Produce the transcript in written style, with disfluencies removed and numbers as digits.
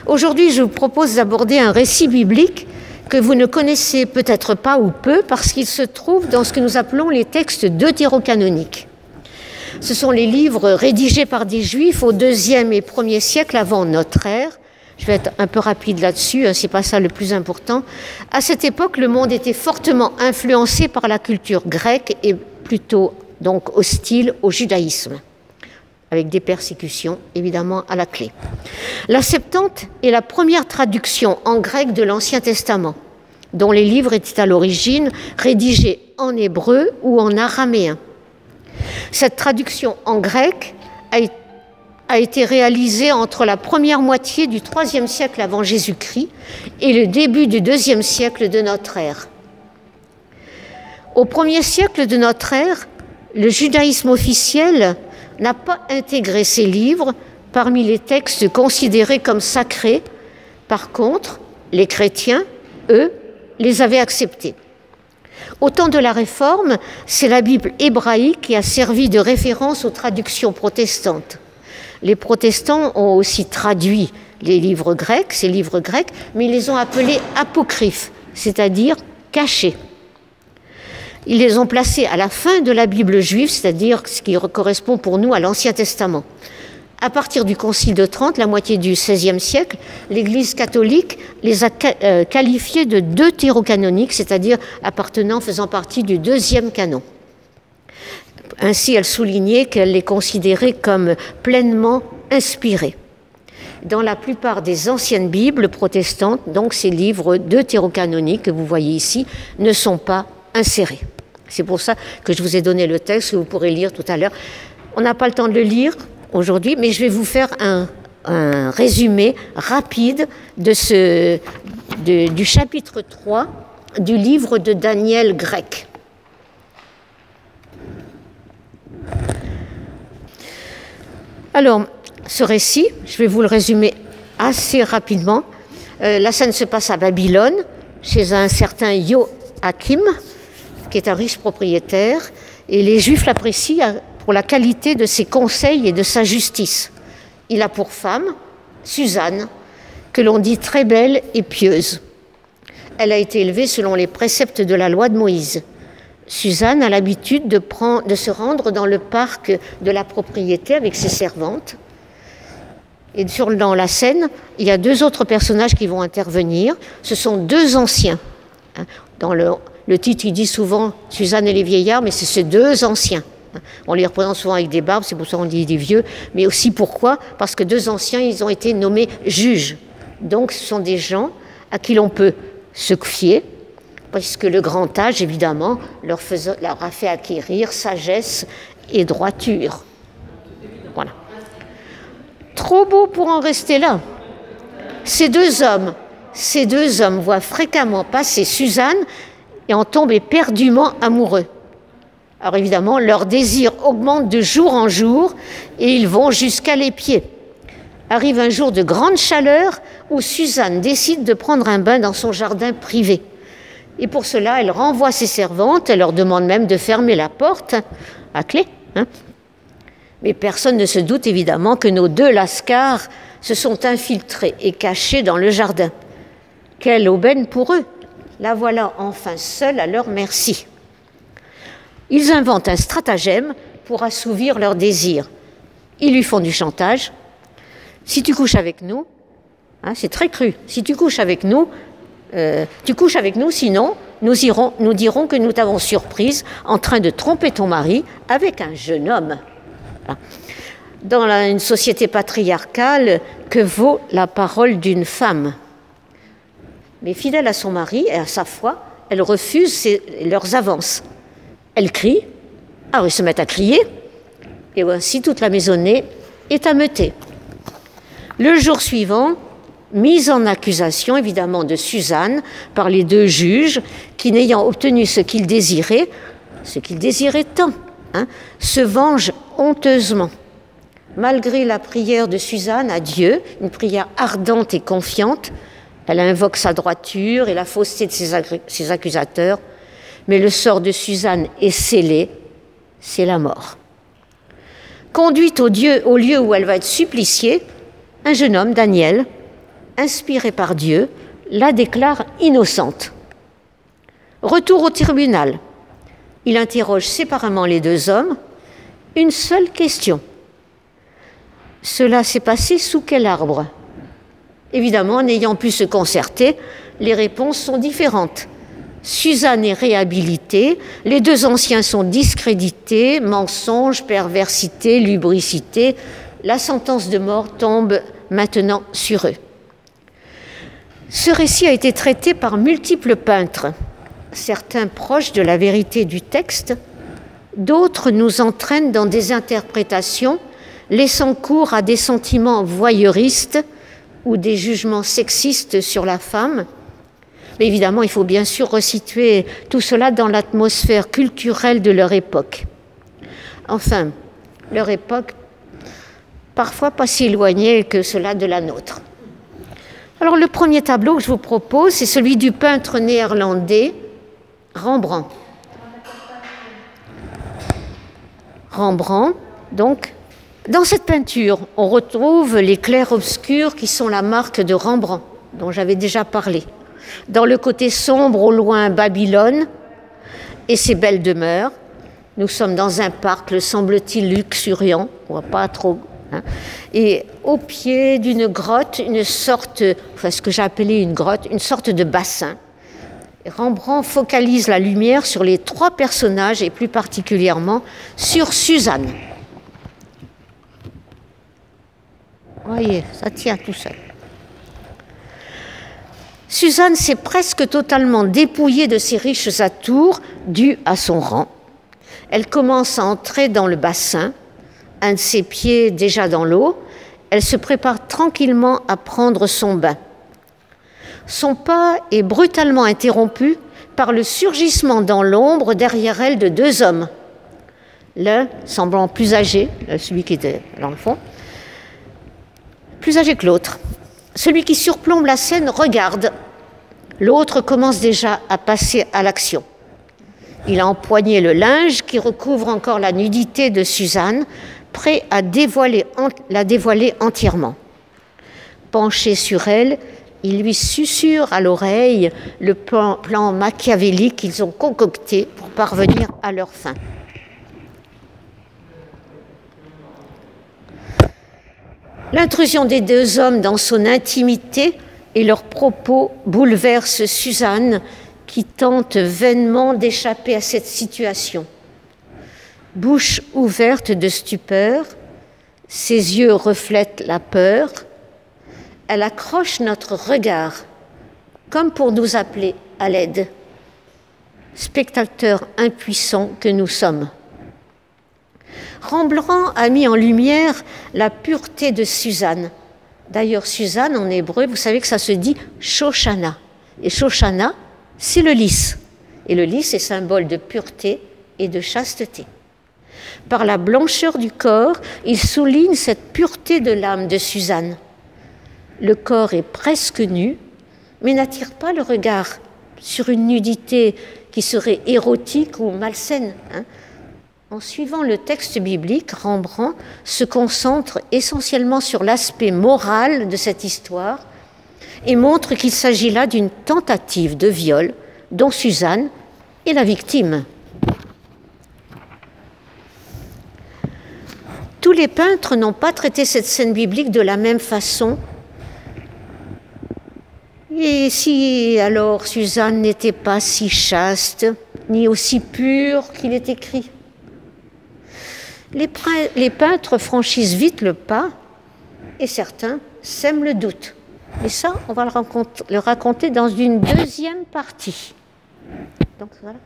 Aujourd'hui, je vous propose d'aborder un récit biblique que vous ne connaissez peut-être pas ou peu parce qu'il se trouve dans ce que nous appelons les textes deutérocanoniques. Ce sont les livres rédigés par des Juifs au IIe et 1er siècle avant notre ère. Je vais être un peu rapide là-dessus, c'est pas ça le plus important. À cette époque, le monde était fortement influencé par la culture grecque et plutôt donc hostile au judaïsme, avec des persécutions évidemment à la clé. La Septante est la première traduction en grec de l'Ancien Testament, dont les livres étaient à l'origine rédigés en hébreu ou en araméen. Cette traduction en grec a été réalisée entre la première moitié du IIIe siècle avant Jésus-Christ et le début du IIe siècle de notre ère. Au 1er siècle de notre ère, le judaïsme officiel n'a pas intégré ces livres parmi les textes considérés comme sacrés. Par contre, les chrétiens, eux, les avaient acceptés. Au temps de la Réforme, c'est la Bible hébraïque qui a servi de référence aux traductions protestantes. Les protestants ont aussi traduit les livres grecs, ces livres grecs, mais ils les ont appelés apocryphes, c'est-à-dire cachés. Ils les ont placés à la fin de la Bible juive, c'est-à-dire ce qui correspond pour nous à l'Ancien Testament. À partir du Concile de Trente, la moitié du XVIe siècle, l'Église catholique les a qualifiés de deutérocanoniques, c'est-à-dire faisant partie du deuxième canon. Ainsi, elle soulignait qu'elle les considérait comme pleinement inspirés. Dans la plupart des anciennes Bibles protestantes, donc ces livres deutérocanoniques que vous voyez ici, ne sont pas insérés. C'est pour ça que je vous ai donné le texte que vous pourrez lire tout à l'heure. On n'a pas le temps de le lire aujourd'hui, mais je vais vous faire un résumé rapide du chapitre 3 du livre de Daniel grec. Alors, ce récit, je vais vous le résumer assez rapidement. La scène se passe à Babylone, chez un certain Joachim, qui est un riche propriétaire, et les Juifs l'apprécient pour la qualité de ses conseils et de sa justice. Il a pour femme Suzanne, que l'on dit très belle et pieuse. Elle a été élevée selon les préceptes de la loi de Moïse. Suzanne a l'habitude de se rendre dans le parc de la propriété avec ses servantes. Et dans la scène, il y a deux autres personnages qui vont intervenir. Ce sont deux anciens. Dans le titre, il dit souvent Suzanne et les vieillards, mais c'est ces deux anciens. On les représente souvent avec des barbes, c'est pour ça qu'on dit des vieux. Mais aussi pourquoi? Parce que deux anciens, ils ont été nommés juges. Donc ce sont des gens à qui l'on peut se fier, puisque le grand âge, évidemment, leur a fait acquérir sagesse et droiture. Voilà. Trop beau pour en rester là. Ces deux hommes voient fréquemment passer Suzanne et en tombent éperdument amoureux. Alors évidemment, leur désir augmente de jour en jour et ils vont jusqu'à l'épier. Arrive un jour de grande chaleur où Suzanne décide de prendre un bain dans son jardin privé. Et pour cela, elle renvoie ses servantes, elle leur demande même de fermer la porte à clé. Mais personne ne se doute évidemment que nos deux lascars se sont infiltrés et cachés dans le jardin. Quelle aubaine pour eux! La voilà enfin seule à leur merci. Ils inventent un stratagème pour assouvir leurs désirs. Ils lui font du chantage. Si tu couches avec nous, c'est très cru, si tu couches avec nous, sinon nous dirons que nous t'avons surprise en train de tromper ton mari avec un jeune homme. Dans une société patriarcale, que vaut la parole d'une femme? Mais fidèle à son mari et à sa foi, elle refuse leurs avances. Elle crie, alors ils se mettent à crier, et ainsi toute la maisonnée est ameutée. Le jour suivant, mise en accusation évidemment de Suzanne par les deux juges qui, n'ayant obtenu ce qu'ils désiraient tant, se vengent honteusement. Malgré la prière de Suzanne à Dieu, une prière ardente et confiante, elle invoque sa droiture et la fausseté de ses accusateurs, mais le sort de Suzanne est scellé, c'est la mort. Conduite au lieu où elle va être suppliciée, un jeune homme, Daniel, inspiré par Dieu, la déclare innocente. Retour au tribunal. Il interroge séparément les deux hommes. Une seule question. Cela s'est passé sous quel arbre? Évidemment, n'ayant pu se concerter, les réponses sont différentes. Suzanne est réhabilitée, les deux anciens sont discrédités, mensonge, perversité, lubricité. La sentence de mort tombe maintenant sur eux. Ce récit a été traité par multiples peintres, certains proches de la vérité du texte, d'autres nous entraînent dans des interprétations laissant cours à des sentiments voyeuristes ou des jugements sexistes sur la femme. Mais évidemment, il faut bien sûr resituer tout cela dans l'atmosphère culturelle de leur époque. Enfin, leur époque, parfois pas si éloignée que cela de la nôtre. Alors le premier tableau que je vous propose, c'est celui du peintre néerlandais Rembrandt. Rembrandt, donc, dans cette peinture, on retrouve les clairs-obscurs qui sont la marque de Rembrandt, dont j'avais déjà parlé. Dans le côté sombre, au loin, Babylone et ses belles demeures. Nous sommes dans un parc, semble-t-il, luxuriant, on ne voit pas trop. Et au pied d'une grotte, une sorte, enfin ce que j'ai appelé une grotte, une sorte de bassin. Et Rembrandt focalise la lumière sur les trois personnages et plus particulièrement sur Suzanne. Voyez, ça tient tout seul. Suzanne s'est presque totalement dépouillée de ses riches atours dus à son rang. Elle commence à entrer dans le bassin, un de ses pieds déjà dans l'eau. Elle se prépare tranquillement à prendre son bain. Son pas est brutalement interrompu par le surgissement dans l'ombre derrière elle de deux hommes. L'un semblant plus âgé, celui qui était dans le fond, plus âgé que l'autre. Celui qui surplombe la scène regarde. L'autre commence déjà à passer à l'action. Il a empoigné le linge qui recouvre encore la nudité de Suzanne, prêt à la dévoiler entièrement. Penché sur elle, il lui susurre à l'oreille le plan machiavélique qu'ils ont concocté pour parvenir à leur fin. L'intrusion des deux hommes dans son intimité et leurs propos bouleversent Suzanne qui tente vainement d'échapper à cette situation. Bouche ouverte de stupeur, ses yeux reflètent la peur. Elle accroche notre regard comme pour nous appeler à l'aide. Spectateurs impuissants que nous sommes. Rembrandt a mis en lumière la pureté de Suzanne. D'ailleurs, Suzanne, en hébreu, vous savez que ça se dit Shoshana. Et Shoshana, c'est le lys. Et le lys est symbole de pureté et de chasteté. Par la blancheur du corps, il souligne cette pureté de l'âme de Suzanne. Le corps est presque nu, mais n'attire pas le regard sur une nudité qui serait érotique ou malsaine. En suivant le texte biblique, Rembrandt se concentre essentiellement sur l'aspect moral de cette histoire et montre qu'il s'agit là d'une tentative de viol dont Suzanne est la victime. Tous les peintres n'ont pas traité cette scène biblique de la même façon. Et si alors Suzanne n'était pas si chaste, ni aussi pure qu'il est écrit? Les peintres franchissent vite le pas et certains sèment le doute. Et ça, on va le raconter dans une deuxième partie. Donc voilà.